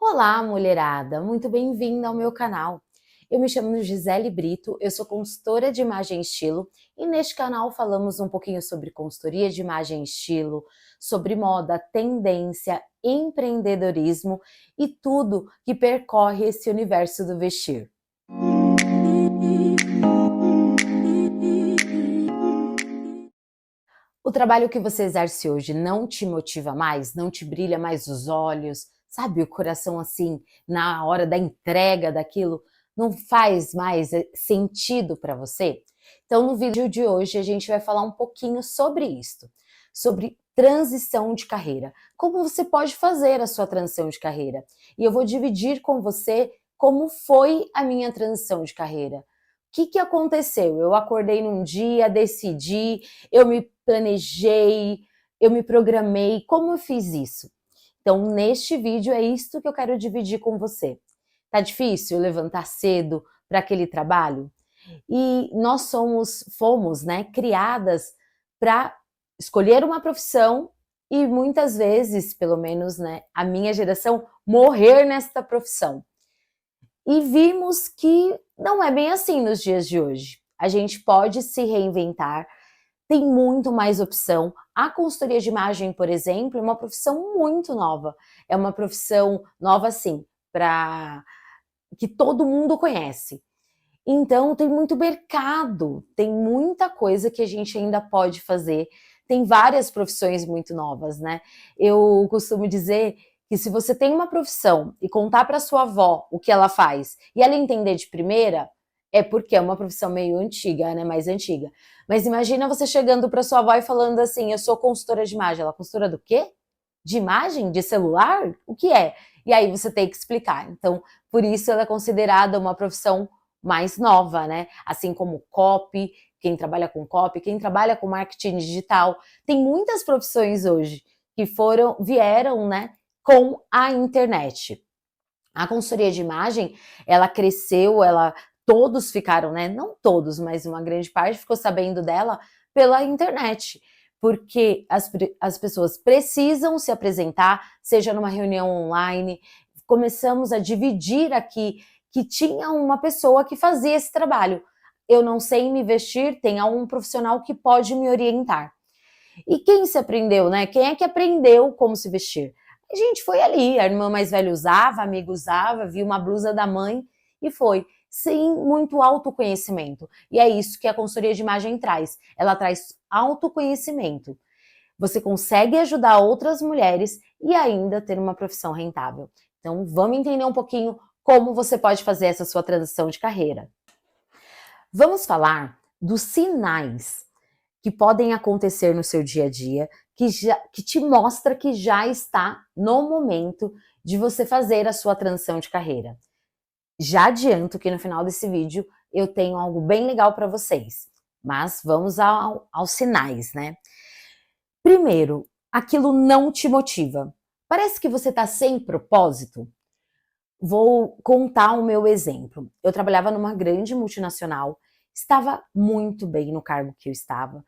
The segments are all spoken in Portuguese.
Olá, mulherada! Muito bem-vinda ao meu canal. Eu me chamo Gisele Brito, eu sou consultora de imagem e estilo e neste canal falamos um pouquinho sobre consultoria de imagem e estilo, sobre moda, tendência, empreendedorismo e tudo que percorre esse universo do vestir. O trabalho que você exerce hoje não te motiva mais? Não te brilha mais os olhos? Sabe, o coração assim, na hora da entrega daquilo, não faz mais sentido para você? Então, no vídeo de hoje, a gente vai falar um pouquinho sobre isso, sobre transição de carreira. Como você pode fazer a sua transição de carreira? E eu vou dividir com você como foi a minha transição de carreira. O que aconteceu? Eu acordei num dia, decidi, eu me planejei, eu me programei, como eu fiz isso? Então, neste vídeo é isto que eu quero dividir com você. Tá difícil levantar cedo para aquele trabalho? E nós fomos, né, criadas para escolher uma profissão e muitas vezes, pelo menos, né, a minha geração, morrer nesta profissão. E vimos que não é bem assim nos dias de hoje. A gente pode se reinventar, tem muito mais opção. A consultoria de imagem, por exemplo, é uma profissão muito nova. É uma profissão nova, assim, para que todo mundo conhece. Então, tem muito mercado, tem muita coisa que a gente ainda pode fazer. Tem várias profissões muito novas, né? Eu costumo dizer que se você tem uma profissão e contar para sua avó o que ela faz e ela entender de primeira, é porque é uma profissão meio antiga, né? Mais antiga. Mas imagina você chegando para sua avó e falando assim: eu sou consultora de imagem. Ela, consultora do quê? De imagem? De celular? O que é? E aí você tem que explicar. Então, por isso ela é considerada uma profissão mais nova, né? Assim como copy, quem trabalha com copy, quem trabalha com marketing digital. Tem muitas profissões hoje que vieram, né, com a internet. A consultoria de imagem, ela cresceu, todos ficaram, né? Não todos, mas uma grande parte ficou sabendo dela pela internet. Porque as pessoas precisam se apresentar, seja numa reunião online. Começamos a dividir aqui que tinha uma pessoa que fazia esse trabalho. Eu não sei me vestir, tem um profissional que pode me orientar. E quem se aprendeu, né? Quem é que aprendeu como se vestir? A gente foi ali, a irmã mais velha usava, a amiga usava, viu uma blusa da mãe e foi, sem muito autoconhecimento. E é isso que a consultoria de imagem traz. Ela traz autoconhecimento. Você consegue ajudar outras mulheres e ainda ter uma profissão rentável. Então, vamos entender um pouquinho como você pode fazer essa sua transição de carreira. Vamos falar dos sinais que podem acontecer no seu dia a dia, que te mostra que já está no momento de você fazer a sua transição de carreira. Já adianto que no final desse vídeo eu tenho algo bem legal para vocês, mas vamos aos sinais, né? Primeiro, aquilo não te motiva. Parece que você está sem propósito. Vou contar o meu exemplo. Eu trabalhava numa grande multinacional, estava muito bem no cargo que eu estava,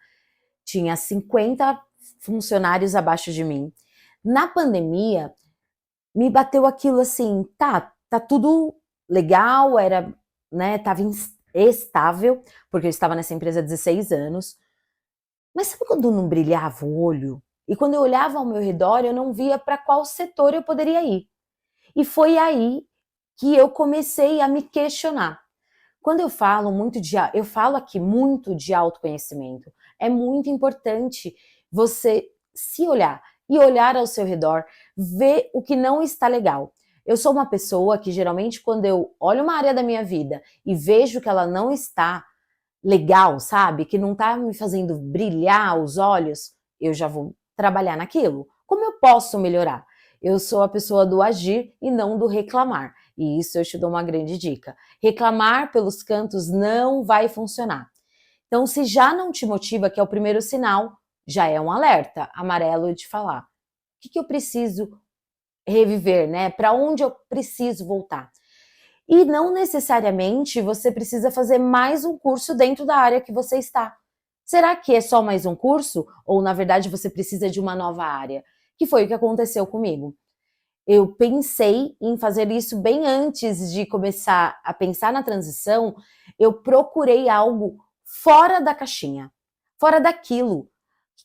tinha 50 funcionários abaixo de mim. Na pandemia, me bateu aquilo assim, tá tudo legal, tava estável, porque eu estava nessa empresa há 16 anos. Mas sabe quando não brilhava o olho? E quando eu olhava ao meu redor, eu não via para qual setor eu poderia ir. E foi aí que eu comecei a me questionar. Quando eu falo aqui muito de autoconhecimento. É muito importante você se olhar e olhar ao seu redor, ver o que não está legal. Eu sou uma pessoa que geralmente quando eu olho uma área da minha vida e vejo que ela não está legal, sabe? Que não está me fazendo brilhar os olhos, eu já vou trabalhar naquilo. Como eu posso melhorar? Eu sou a pessoa do agir e não do reclamar. E isso eu te dou uma grande dica. Reclamar pelos cantos não vai funcionar. Então, se já não te motiva, que é o primeiro sinal, já é um alerta amarelo de falar. O que eu preciso reviver, né? Para onde eu preciso voltar? E não necessariamente você precisa fazer mais um curso dentro da área que você está. Será que é só mais um curso? Ou, na verdade, você precisa de uma nova área? Que foi o que aconteceu comigo. Eu pensei em fazer isso bem antes de começar a pensar na transição, eu procurei algo fora da caixinha, fora daquilo. O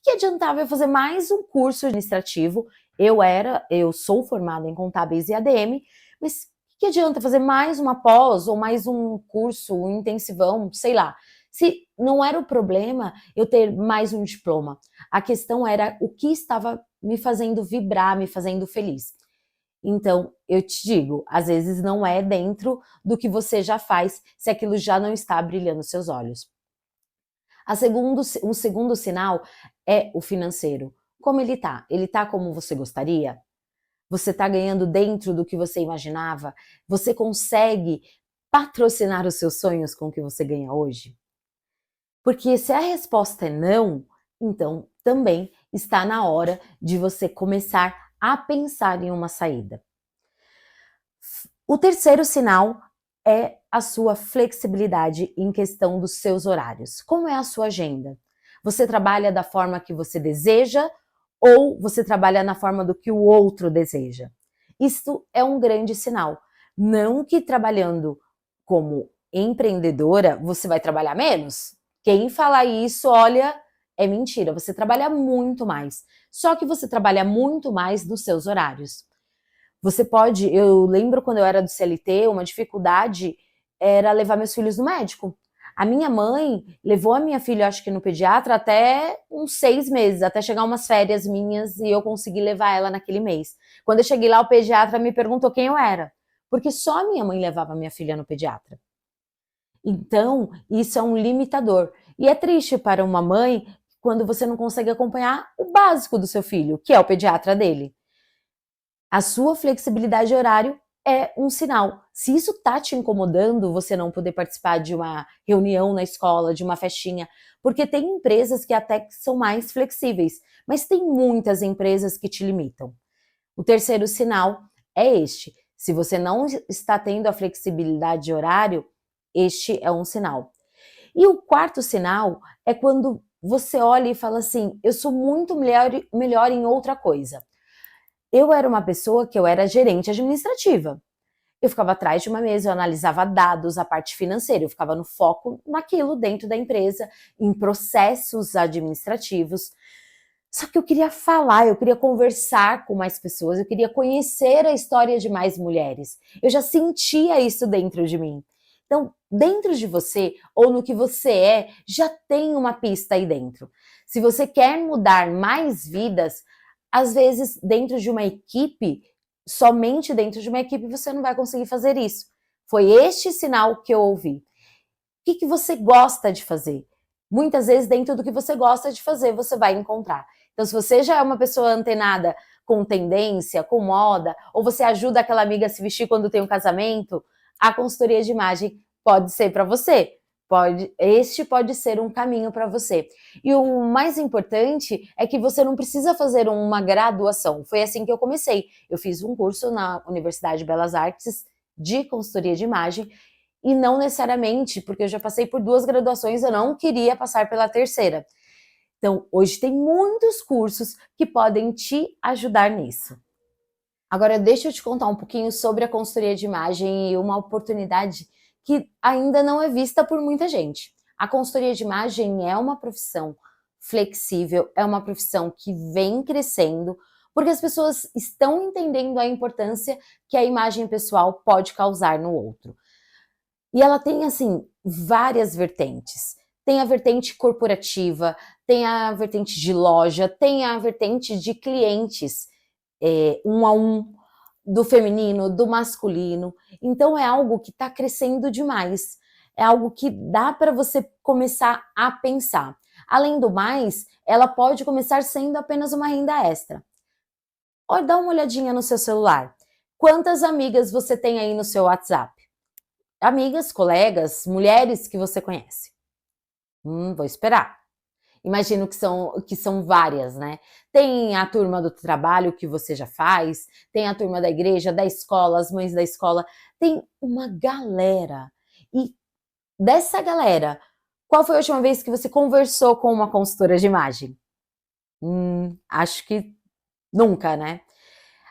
que adiantava eu fazer mais um curso administrativo? Eu sou formada em contábeis e ADM, mas o que adianta fazer mais uma pós ou mais um curso, um intensivão, sei lá. Se não era o problema eu ter mais um diploma, a questão era o que estava me fazendo vibrar, me fazendo feliz. Então, eu te digo, às vezes não é dentro do que você já faz, se aquilo já não está brilhando seus olhos. Um segundo sinal é o financeiro. Como ele tá? Ele tá como você gostaria? Você tá ganhando dentro do que você imaginava? Você consegue patrocinar os seus sonhos com o que você ganha hoje? Porque se a resposta é não, então também está na hora de você começar a pensar em uma saída. O terceiro sinal é a sua flexibilidade em questão dos seus horários. Como é a sua agenda? Você trabalha da forma que você deseja ou você trabalha na forma do que o outro deseja? Isto é um grande sinal. Não que trabalhando como empreendedora você vai trabalhar menos. Quem fala isso, olha, é mentira. Você trabalha muito mais. Só que você trabalha muito mais nos seus horários. Você pode, eu lembro quando eu era do CLT, uma dificuldade era levar meus filhos no médico. A minha mãe levou a minha filha, acho que no pediatra, até uns 6 meses, até chegar umas férias minhas e eu consegui levar ela naquele mês. Quando eu cheguei lá, o pediatra me perguntou quem eu era, porque só a minha mãe levava a minha filha no pediatra. Então, isso é um limitador. E é triste para uma mãe quando você não consegue acompanhar o básico do seu filho, que é o pediatra dele. A sua flexibilidade de horário é um sinal. Se isso está te incomodando, você não poder participar de uma reunião na escola, de uma festinha, porque tem empresas que até são mais flexíveis, mas tem muitas empresas que te limitam. O terceiro sinal é este. Se você não está tendo a flexibilidade de horário, este é um sinal. E o quarto sinal é quando você olha e fala assim: eu sou muito melhor em outra coisa. Eu era uma pessoa que eu era gerente administrativa. Eu ficava atrás de uma mesa, eu analisava dados, a parte financeira, eu ficava no foco naquilo dentro da empresa, em processos administrativos. Só que eu queria falar, eu queria conversar com mais pessoas, eu queria conhecer a história de mais mulheres. Eu já sentia isso dentro de mim. Então, dentro de você, ou no que você é, já tem uma pista aí dentro. Se você quer mudar mais vidas, às vezes, dentro de uma equipe, somente dentro de uma equipe, você não vai conseguir fazer isso. Foi este sinal que eu ouvi. O que você gosta de fazer? Muitas vezes, dentro do que você gosta de fazer, você vai encontrar. Então, se você já é uma pessoa antenada com tendência, com moda, ou você ajuda aquela amiga a se vestir quando tem um casamento, a consultoria de imagem pode ser para você. Este pode ser um caminho para você. E o mais importante é que você não precisa fazer uma graduação. Foi assim que eu comecei. Eu fiz um curso na Universidade de Belas Artes de consultoria de imagem e não necessariamente, porque eu já passei por 2 graduações, eu não queria passar pela terceira. Então, hoje tem muitos cursos que podem te ajudar nisso. Agora, deixa eu te contar um pouquinho sobre a consultoria de imagem e uma oportunidade que ainda não é vista por muita gente. A consultoria de imagem é uma profissão flexível, é uma profissão que vem crescendo, porque as pessoas estão entendendo a importância que a imagem pessoal pode causar no outro. E ela tem, assim, várias vertentes. Tem a vertente corporativa, tem a vertente de loja, tem a vertente de clientes, um a um, do feminino, do masculino. Então é algo que está crescendo demais. É algo que dá para você começar a pensar. Além do mais, ela pode começar sendo apenas uma renda extra. Olha, dá uma olhadinha no seu celular. Quantas amigas você tem aí no seu WhatsApp? Amigas, colegas, mulheres que você conhece. Vou esperar. Imagino que são várias, né? Tem a turma do trabalho que você já faz, tem a turma da igreja, da escola, as mães da escola, tem uma galera. E dessa galera, qual foi a última vez que você conversou com uma consultora de imagem? Acho que nunca, né?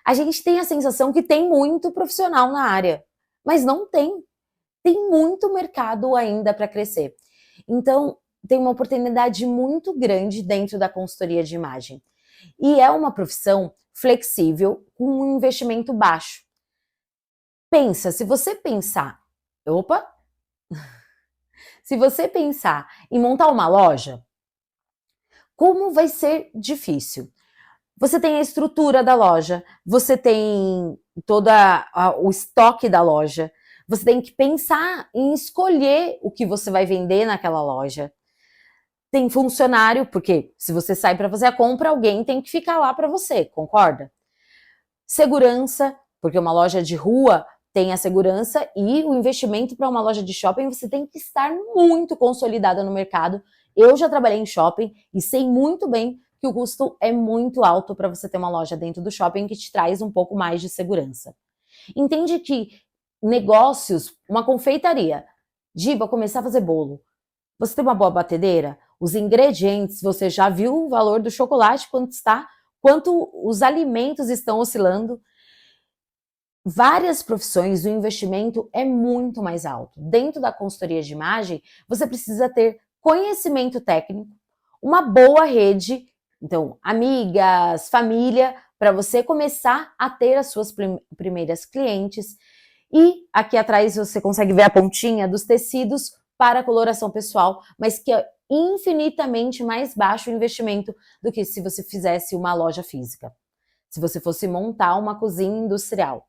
A gente tem a sensação que tem muito profissional na área, mas não tem. Tem muito mercado ainda para crescer. Então, tem uma oportunidade muito grande dentro da consultoria de imagem. E é uma profissão flexível, com um investimento baixo. Pensa, se você pensar, opa, se você pensar em montar uma loja, como vai ser difícil? Você tem a estrutura da loja, você tem todo o estoque da loja, você tem que pensar em escolher o que você vai vender naquela loja. Tem funcionário, porque se você sai para fazer a compra, alguém tem que ficar lá para você, concorda? Segurança, porque uma loja de rua tem a segurança e o investimento para uma loja de shopping, você tem que estar muito consolidada no mercado. Eu já trabalhei em shopping e sei muito bem que o custo é muito alto para você ter uma loja dentro do shopping que te traz um pouco mais de segurança. Entende que negócios, uma confeitaria, Giba, começar a fazer bolo. Você tem uma boa batedeira? Os ingredientes, você já viu o valor do chocolate, quanto está? Quanto os alimentos estão oscilando? Várias profissões, o investimento é muito mais alto. Dentro da consultoria de imagem, você precisa ter conhecimento técnico, uma boa rede, então, amigas, família, para você começar a ter as suas primeiras clientes. E aqui atrás você consegue ver a pontinha dos tecidos para coloração pessoal, mas que é infinitamente mais baixo o investimento do que se você fizesse uma loja física. Se você fosse montar uma cozinha industrial,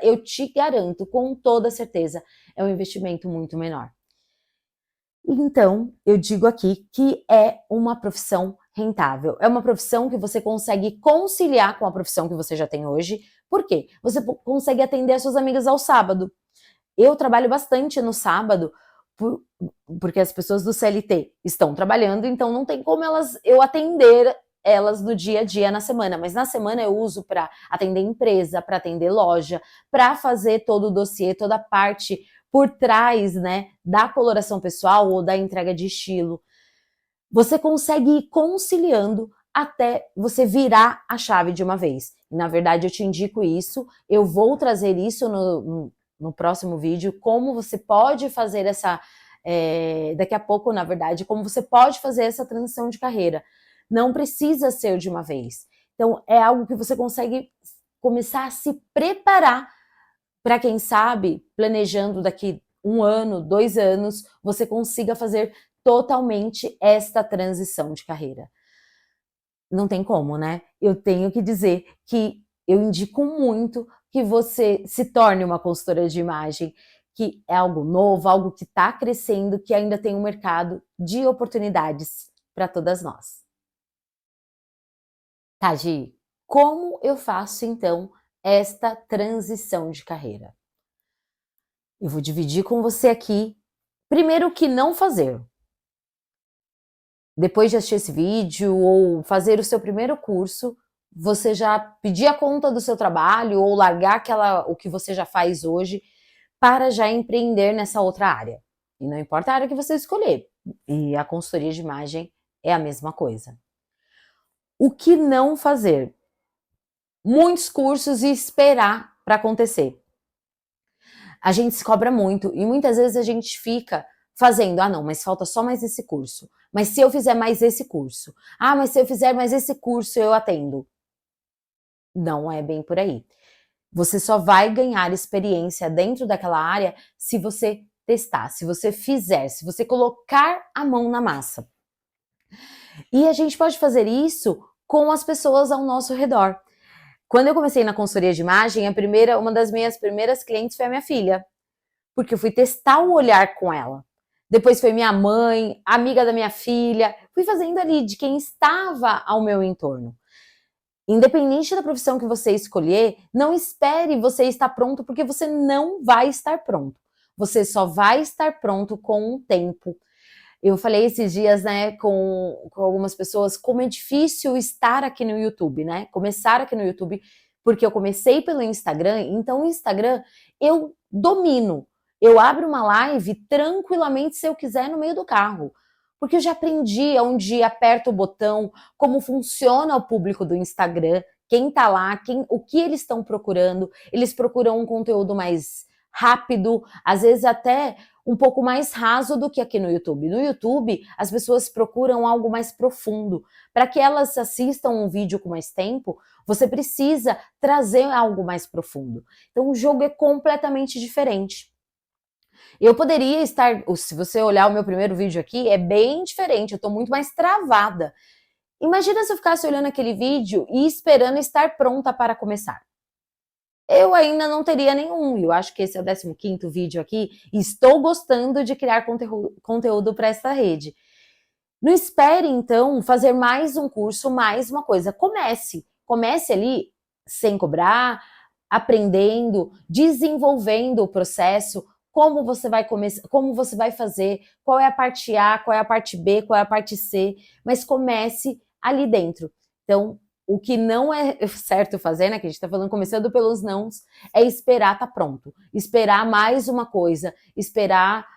eu te garanto, com toda certeza, é um investimento muito menor. Então, eu digo aqui que é uma profissão rentável. É uma profissão que você consegue conciliar com a profissão que você já tem hoje. Por quê? Você consegue atender as suas amigas ao sábado. Eu trabalho bastante no sábado, porque as pessoas do CLT estão trabalhando, então não tem como eu atender elas no dia a dia na semana, mas na semana eu uso para atender empresa, para atender loja, para fazer todo o dossiê, toda a parte por trás, né, da coloração pessoal ou da entrega de estilo. Você consegue ir conciliando até você virar a chave de uma vez. E, na verdade, eu te indico isso, eu vou trazer isso no próximo vídeo, como você pode fazer daqui a pouco, na verdade, como você pode fazer essa transição de carreira. Não precisa ser de uma vez. Então, é algo que você consegue começar a se preparar para, quem sabe, planejando daqui 1 ano, 2 anos, você consiga fazer totalmente esta transição de carreira. Não tem como, né? Eu tenho que dizer que eu indico muito que você se torne uma consultora de imagem, que é algo novo, algo que está crescendo, que ainda tem um mercado de oportunidades para todas nós. Tá, Gi, como eu faço então esta transição de carreira? Eu vou dividir com você aqui, primeiro, o que não fazer. Depois de assistir esse vídeo ou fazer o seu primeiro curso, você já pedir a conta do seu trabalho ou largar o que você já faz hoje para já empreender nessa outra área. E não importa a área que você escolher. E a consultoria de imagem é a mesma coisa. O que não fazer? Muitos cursos e esperar para acontecer. A gente se cobra muito e muitas vezes a gente fica fazendo, não, mas falta só mais esse curso. Mas se eu fizer mais esse curso? Mas se eu fizer mais esse curso eu atendo. Não é bem por aí. Você só vai ganhar experiência dentro daquela área se você testar, se você fizer, se você colocar a mão na massa. E a gente pode fazer isso com as pessoas ao nosso redor. Quando eu comecei na consultoria de imagem, uma das minhas primeiras clientes foi a minha filha, porque eu fui testar o olhar com ela. Depois foi minha mãe, amiga da minha filha, fui fazendo ali de quem estava ao meu entorno. Independente da profissão que você escolher, não espere você estar pronto, porque você não vai estar pronto. Você só vai estar pronto com o tempo. Eu falei esses dias, né, com algumas pessoas, como é difícil estar aqui no YouTube, né? Começar aqui no YouTube, porque eu comecei pelo Instagram, então o Instagram eu domino. Eu abro uma live tranquilamente se eu quiser no meio do carro. Porque eu já aprendi onde aperta o botão, como funciona o público do Instagram, quem tá lá, o que eles estão procurando. Eles procuram um conteúdo mais rápido, às vezes até um pouco mais raso do que aqui no YouTube. No YouTube, as pessoas procuram algo mais profundo. Para que elas assistam um vídeo com mais tempo, você precisa trazer algo mais profundo. Então, o jogo é completamente diferente. Eu poderia estar, se você olhar o meu primeiro vídeo aqui, é bem diferente, eu tô muito mais travada. Imagina se eu ficasse olhando aquele vídeo e esperando estar pronta para começar. Eu ainda não teria nenhum, eu acho que esse é o 15º vídeo aqui, e estou gostando de criar conteúdo para essa rede. Não espere, então, fazer mais um curso, mais uma coisa. Comece ali sem cobrar, aprendendo, desenvolvendo o processo, como você vai começar, como você vai fazer, qual é a parte A, qual é a parte B, qual é a parte C, mas comece ali dentro. Então, o que não é certo fazer, né, que a gente tá falando, começando pelos nãos, é esperar tá pronto. Esperar mais uma coisa, esperar,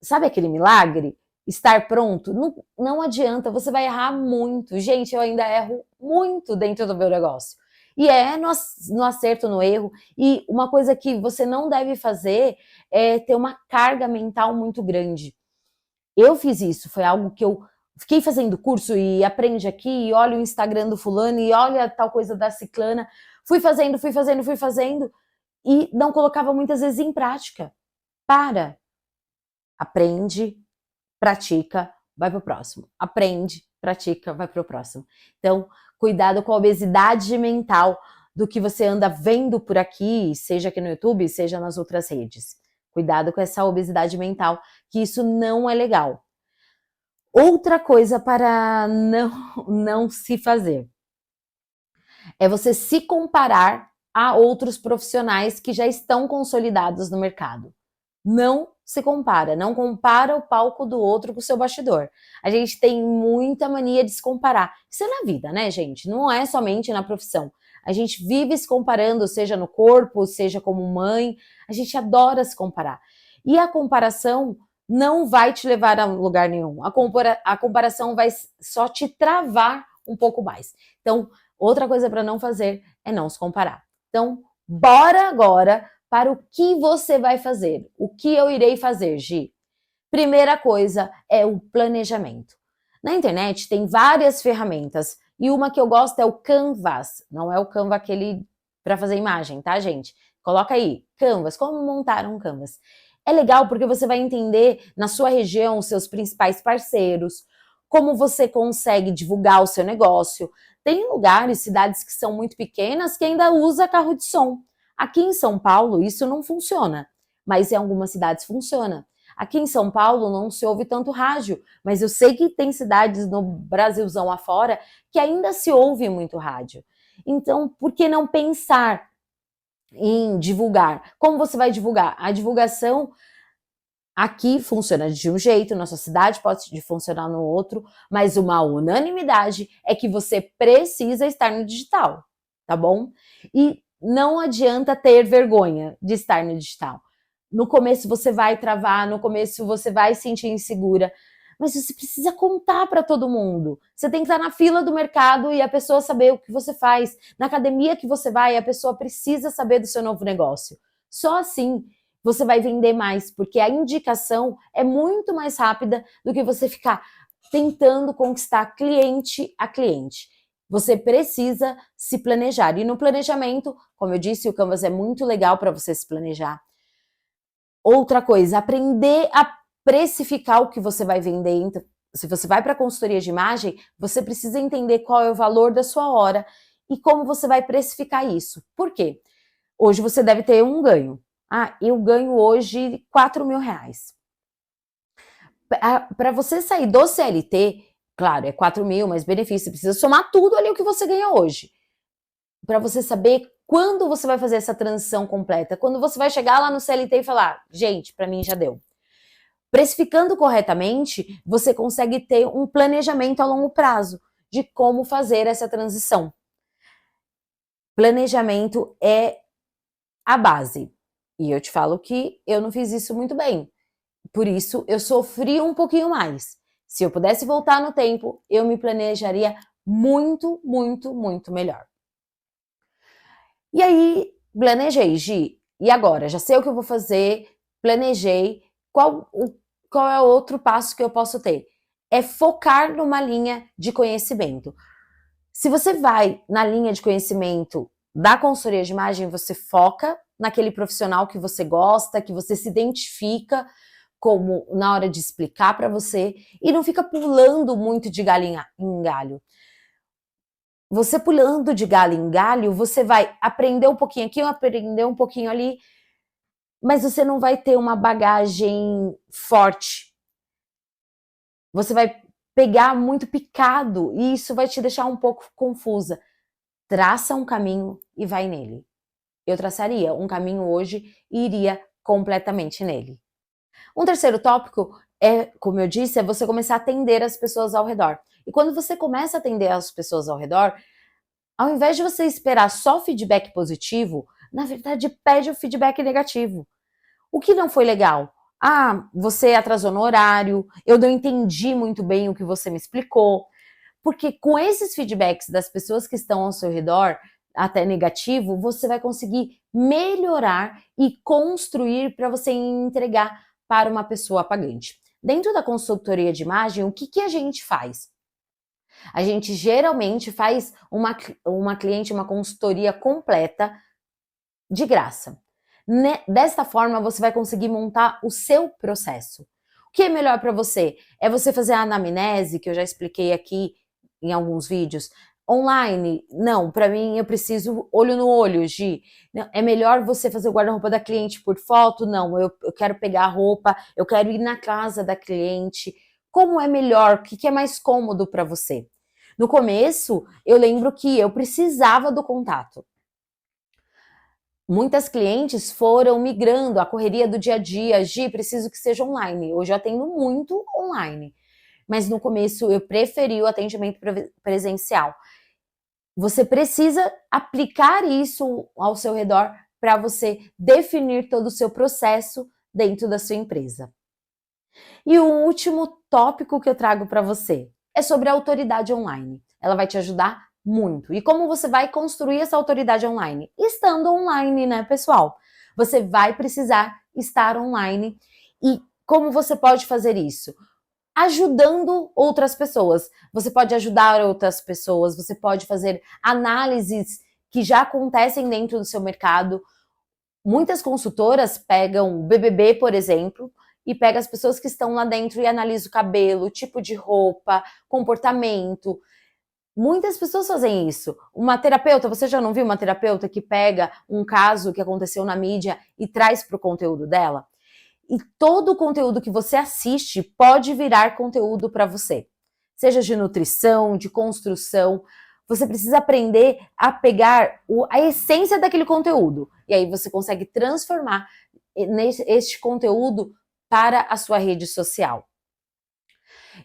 sabe aquele milagre? Estar pronto, não adianta, você vai errar muito. Gente, eu ainda erro muito dentro do meu negócio. E é no acerto, no erro. E uma coisa que você não deve fazer é ter uma carga mental muito grande. Eu fiz isso, foi algo que eu fiquei fazendo curso e aprende aqui, e olha o Instagram do fulano, e olha tal coisa da ciclana. Fui fazendo, e não colocava muitas vezes em prática. Aprende, pratica, vai pro próximo. Aprende, pratica, vai pro próximo. Então, cuidado com a obesidade mental do que você anda vendo por aqui, seja aqui no YouTube, seja nas outras redes. Cuidado com essa obesidade mental, que isso não é legal. Outra coisa para não se fazer é você se comparar a outros profissionais que já estão consolidados no mercado. Não se compara, não compara o palco do outro com o seu bastidor. A gente tem muita mania de se comparar. Isso é na vida, né, gente? Não é somente na profissão. A gente vive se comparando, seja no corpo, seja como mãe. A gente adora se comparar. E a comparação não vai te levar a lugar nenhum. A comparação vai só te travar um pouco mais. Então, outra coisa para não fazer é não se comparar. Então, bora agora para o que você vai fazer. O que eu irei fazer, Gi? Primeira coisa é o planejamento. Na internet tem várias ferramentas e uma que eu gosto é o Canvas. Não é o Canva aquele para fazer imagem, tá, gente? Coloca aí, Canvas, como montar um Canvas. É legal porque você vai entender na sua região os seus principais parceiros, como você consegue divulgar o seu negócio. Tem lugares, cidades que são muito pequenas que ainda usa carro de som. Aqui em São Paulo isso não funciona, mas em algumas cidades funciona. Aqui em São Paulo não se ouve tanto rádio, mas eu sei que tem cidades no Brasilzão afora que ainda se ouve muito rádio. Então, por que não pensar em divulgar? Como você vai divulgar? A divulgação aqui funciona de um jeito, na sua cidade pode funcionar no outro, mas uma unanimidade é que você precisa estar no digital, tá bom? E não adianta ter vergonha de estar no digital. No começo você vai travar, no começo você vai se sentir insegura, mas você precisa contar para todo mundo. Você tem que estar na fila do mercado e a pessoa saber o que você faz. Na academia que você vai, a pessoa precisa saber do seu novo negócio. Só assim você vai vender mais, porque a indicação é muito mais rápida do que você ficar tentando conquistar cliente a cliente. Você precisa se planejar. E no planejamento, como eu disse, o Canvas é muito legal para você se planejar. Outra coisa, aprender a precificar o que você vai vender. Então, se você vai para a consultoria de imagem, você precisa entender qual é o valor da sua hora e como você vai precificar isso. Por quê? Hoje você deve ter um ganho. Eu ganho hoje 4 mil reais. Para você sair do CLT, claro, é 4 mil, mas benefício, você precisa somar tudo ali o que você ganha hoje. Para você saber quando você vai fazer essa transição completa, quando você vai chegar lá no CLT e falar, gente, para mim já deu. Precificando corretamente, você consegue ter um planejamento a longo prazo de como fazer essa transição. Planejamento é a base. E eu te falo que eu não fiz isso muito bem. Por isso, eu sofri um pouquinho mais. Se eu pudesse voltar no tempo, eu me planejaria muito, muito, muito melhor. E aí, planejei, Gi, e agora? Já sei o que eu vou fazer, planejei, qual é o outro passo que eu posso ter? É focar numa linha de conhecimento. Se você vai na linha de conhecimento da consultoria de imagem, você foca naquele profissional que você gosta, que você se identifica como na hora de explicar para você e não fica pulando muito de galho em galho. Você pulando de galho em galho, você vai aprender um pouquinho aqui, aprender um pouquinho ali, mas você não vai ter uma bagagem forte. Você vai pegar muito picado e isso vai te deixar um pouco confusa. Traça um caminho e vai nele. Eu traçaria um caminho hoje e iria completamente nele. Um terceiro tópico é, como eu disse, é você começar a atender as pessoas ao redor. E quando você começa a atender as pessoas ao redor, ao invés de você esperar só feedback positivo, na verdade pede o feedback negativo. O que não foi legal? Ah, você atrasou no horário, eu não entendi muito bem o que você me explicou. Porque com esses feedbacks das pessoas que estão ao seu redor, até negativo, você vai conseguir melhorar e construir para você entregar para uma pessoa pagante. Dentro da consultoria de imagem, o que a gente faz? A gente geralmente faz uma cliente, uma consultoria completa de graça. Desta forma, você vai conseguir montar o seu processo. O que é melhor para você? É você fazer a anamnese, que eu já expliquei aqui em alguns vídeos. Online, não, para mim eu preciso olho no olho, Gi. Não, é melhor você fazer o guarda-roupa da cliente por foto? Não, eu quero pegar a roupa, eu quero ir na casa da cliente. Como é melhor? O que é mais cômodo para você? No começo, eu lembro que eu precisava do contato. Muitas clientes foram migrando, a correria do dia a dia, Gi, preciso que seja online. Hoje eu atendo muito online, mas no começo eu preferi o atendimento presencial. Você precisa aplicar isso ao seu redor para você definir todo o seu processo dentro da sua empresa. E o último tópico que eu trago para você é sobre a autoridade online. Ela vai te ajudar muito. E como você vai construir essa autoridade online? Estando online, né, pessoal? Você vai precisar estar online. E como você pode fazer isso? Ajudando outras pessoas. Você pode ajudar outras pessoas, você pode fazer análises que já acontecem dentro do seu mercado. Muitas consultoras pegam o BBB, por exemplo, e pega as pessoas que estão lá dentro e analisa o cabelo, tipo de roupa, comportamento. Muitas pessoas fazem isso. Uma terapeuta, você já não viu uma terapeuta que pega um caso que aconteceu na mídia e traz para o conteúdo dela? E todo o conteúdo que você assiste pode virar conteúdo para você. Seja de nutrição, de construção. Você precisa aprender a pegar a essência daquele conteúdo. E aí você consegue transformar este conteúdo para a sua rede social.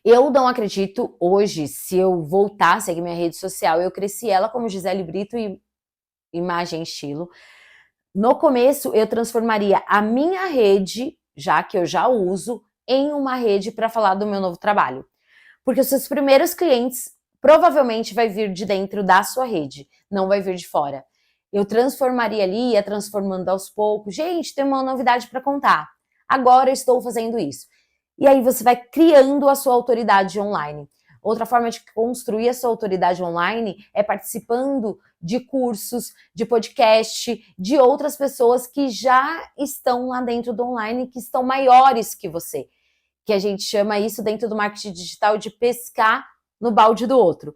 Eu não acredito hoje, se eu voltasse aqui minha rede social, eu cresci ela como Gisele Brito e Imagem e Estilo. No começo, eu transformaria a minha rede, já que eu já uso, em uma rede para falar do meu novo trabalho. Porque os seus primeiros clientes provavelmente vai vir de dentro da sua rede, não vai vir de fora. Eu transformaria ali, ia transformando aos poucos. Gente, tem uma novidade para contar. Agora eu estou fazendo isso. E aí você vai criando a sua autoridade online. Outra forma de construir a sua autoridade online é participando de cursos, de podcast, de outras pessoas que já estão lá dentro do online, que estão maiores que você. Que a gente chama isso dentro do marketing digital de pescar no balde do outro.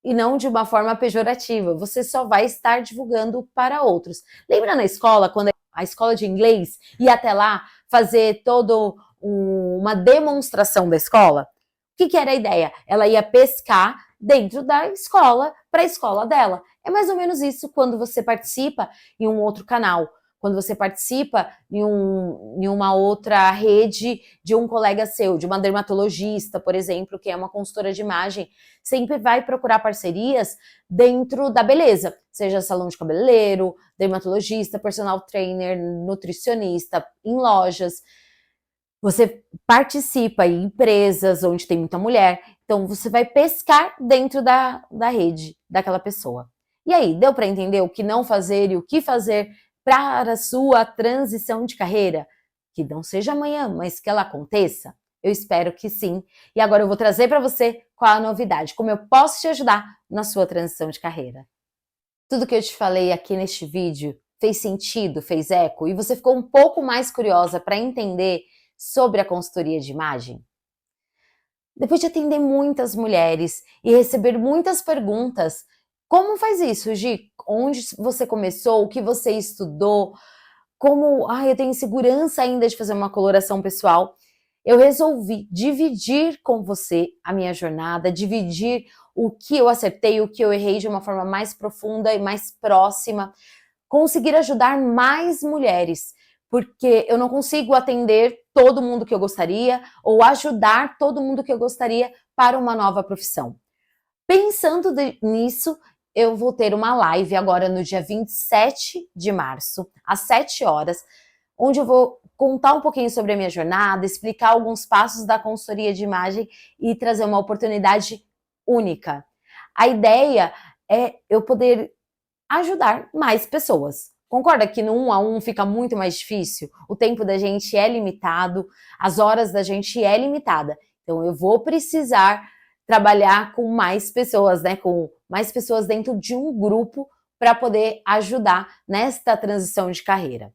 E não de uma forma pejorativa. Você só vai estar divulgando para outros. Lembra na escola, quando a escola de inglês ia até lá fazer todo uma demonstração da escola? O que era a ideia? Ela ia pescar dentro da escola para a escola dela. É mais ou menos isso quando você participa em um outro canal, quando você participa em uma outra rede de um colega seu, de uma dermatologista, por exemplo, que é uma consultora de imagem, sempre vai procurar parcerias dentro da beleza, seja salão de cabeleireiro, dermatologista, personal trainer, nutricionista, em lojas. Você participa em empresas onde tem muita mulher, então você vai pescar dentro da rede daquela pessoa. E aí, deu para entender o que não fazer e o que fazer para a sua transição de carreira? Que não seja amanhã, mas que ela aconteça? Eu espero que sim. E agora eu vou trazer para você qual a novidade, como eu posso te ajudar na sua transição de carreira. Tudo que eu te falei aqui neste vídeo fez sentido, fez eco e você ficou um pouco mais curiosa para entender sobre a consultoria de imagem? Depois de atender muitas mulheres e receber muitas perguntas, como faz isso, Gi? Onde você começou? O que você estudou? Como, eu tenho insegurança ainda de fazer uma coloração pessoal. Eu resolvi dividir com você a minha jornada, dividir o que eu acertei, o que eu errei de uma forma mais profunda e mais próxima, conseguir ajudar mais mulheres, porque eu não consigo atender todo mundo que eu gostaria ou ajudar todo mundo que eu gostaria para uma nova profissão. Pensando nisso, eu vou ter uma live agora no dia 27 de março, às 7 horas, onde eu vou contar um pouquinho sobre a minha jornada, explicar alguns passos da consultoria de imagem e trazer uma oportunidade única. A ideia é eu poder ajudar mais pessoas. Concorda que no 1 a 1 fica muito mais difícil? O tempo da gente é limitado, as horas da gente é limitada. Então eu vou precisar trabalhar com mais pessoas, né? Com mais pessoas dentro de um grupo para poder ajudar nesta transição de carreira.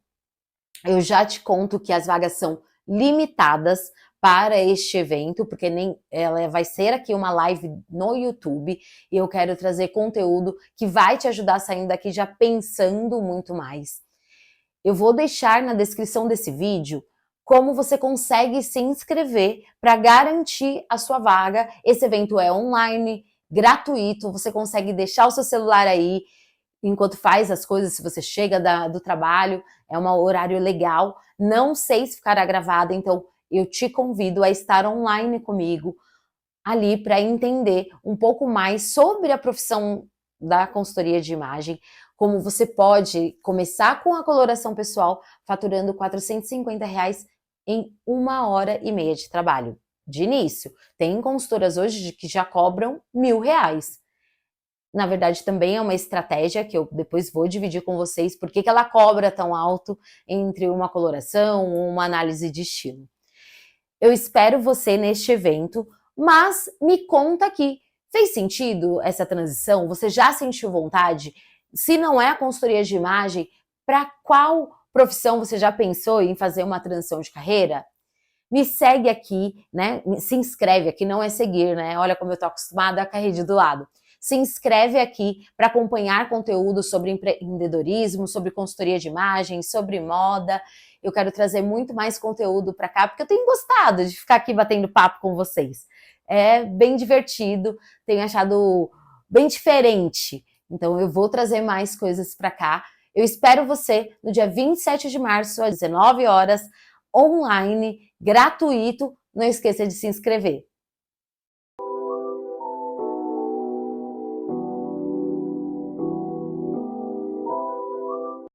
Eu já te conto que as vagas são limitadas para este evento, porque nem ela vai ser aqui uma live no YouTube e eu quero trazer conteúdo que vai te ajudar saindo daqui já pensando muito mais. Eu vou deixar na descrição desse vídeo como você consegue se inscrever para garantir a sua vaga. Esse evento é online, gratuito, você consegue deixar o seu celular aí enquanto faz as coisas, se você chega do trabalho, é um horário legal. Não sei se ficará gravada, então eu te convido a estar online comigo ali para entender um pouco mais sobre a profissão da consultoria de imagem, como você pode começar com a coloração pessoal faturando R$ 450 em 1h30 de trabalho. De início, tem consultoras hoje que já cobram R$ 1.000. Na verdade, também é uma estratégia que eu depois vou dividir com vocês, por que ela cobra tão alto entre uma coloração ou uma análise de estilo. Eu espero você neste evento, mas me conta aqui, fez sentido essa transição? Você já sentiu vontade? Se não é a consultoria de imagem, para qual profissão você já pensou em fazer uma transição de carreira? Me segue aqui, né? Se inscreve aqui, não é seguir, né? Olha como eu tô acostumada com a rede do lado. Se inscreve aqui para acompanhar conteúdo sobre empreendedorismo, sobre consultoria de imagem, sobre moda. Eu quero trazer muito mais conteúdo para cá, porque eu tenho gostado de ficar aqui batendo papo com vocês. É bem divertido, tenho achado bem diferente. Então eu vou trazer mais coisas para cá. Eu espero você no dia 27 de março, às 19 horas, online, gratuito. Não esqueça de se inscrever.